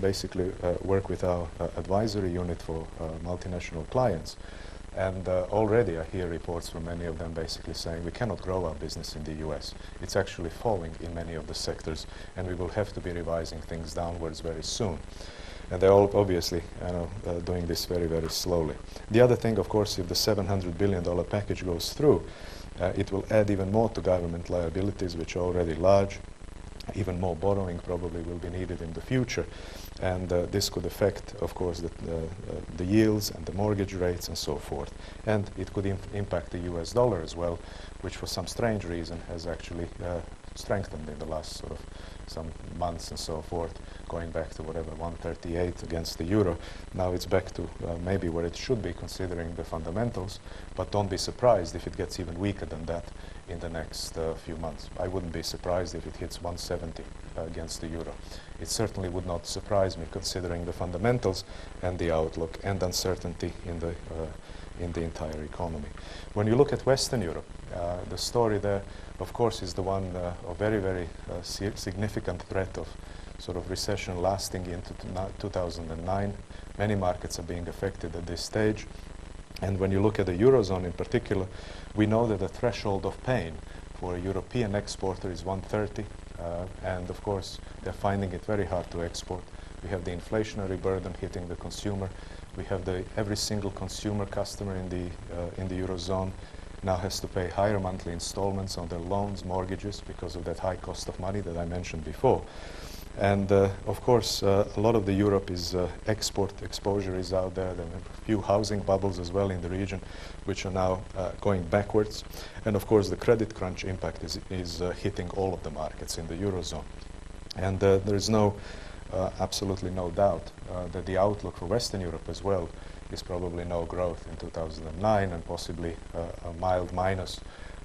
basically work with our advisory unit for multinational clients. And already I hear reports from many of them basically saying we cannot grow our business in the US. It's actually falling in many of the sectors, and we will have to be revising things downwards very soon. And they're all obviously doing this very, very slowly. The other thing, of course, if the $700 billion package goes through, it will add even more to government liabilities, which are already large. Even more borrowing probably will be needed in the future. And this could affect, of course, the yields and the mortgage rates and so forth. And it could impact the US dollar as well, which for some strange reason has actually strengthened in the last sort of some months and so forth, going back to whatever, 138 against the euro. Now it's back to maybe where it should be considering the fundamentals, but don't be surprised if it gets even weaker than that in the next few months. I wouldn't be surprised if it hits 170 against the euro. It certainly would not surprise me considering the fundamentals and the outlook and uncertainty in the entire economy. When you look at Western Europe, the story there, of course, is the one of very, very significant threat of sort of recession lasting into 2009. Many markets are being affected at this stage. And when you look at the Eurozone in particular, we know that the threshold of pain for a European exporter is 130. And of course, they're finding it very hard to export. We have the inflationary burden hitting the consumer. We have every single consumer customer in the Eurozone now has to pay higher monthly installments on their loans, mortgages, because of that high cost of money that I mentioned before. And of course, a lot of the Europe is export exposure is out there. There are a few housing bubbles as well in the region, which are now going backwards. And of course, the credit crunch impact is hitting all of the markets in the Eurozone. And there is absolutely no doubt that the outlook for Western Europe as well is probably no growth in 2009 and possibly a mild minus,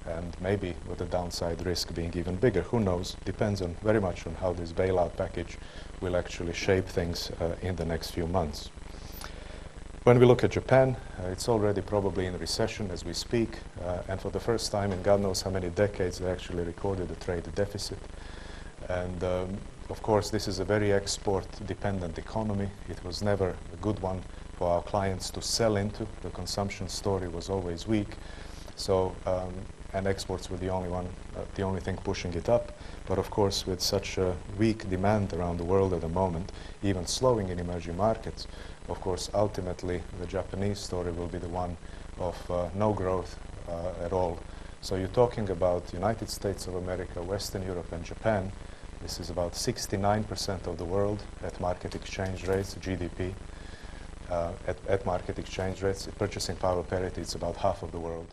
and maybe with the downside risk being even bigger. Who knows? Depends very much on how this bailout package will actually shape things in the next few months. When we look at Japan, it's already probably in recession as we speak, and for the first time in God knows how many decades they actually recorded a trade deficit. And of course, this is a very export-dependent economy. It was never a good one for our clients to sell into. The consumption story was always weak. So, and exports were the only thing pushing it up. But of course, with such a weak demand around the world at the moment, even slowing in emerging markets, of course, ultimately, the Japanese story will be the one of no growth at all. So you're talking about United States of America, Western Europe, and Japan. This is about 69% of the world at market exchange rates, GDP. At market exchange rates, purchasing power parity, it's about half of the world.